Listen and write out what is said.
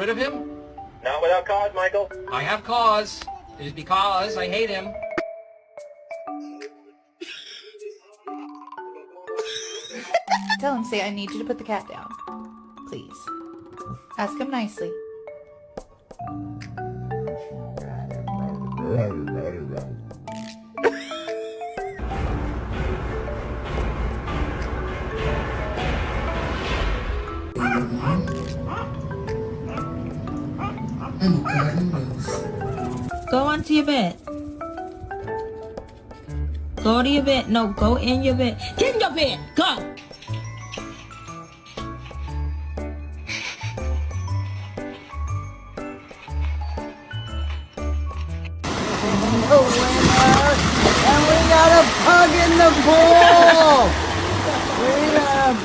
rid of him? Not without cause, Michael. I have cause. It is because I hate him. Tell him, say, I need you to put the cat down. Please. Ask him nicely. Go onto your bed. Go to your bed. No, go in your bed. Get in your bed. Go. And we got a pug in the pool!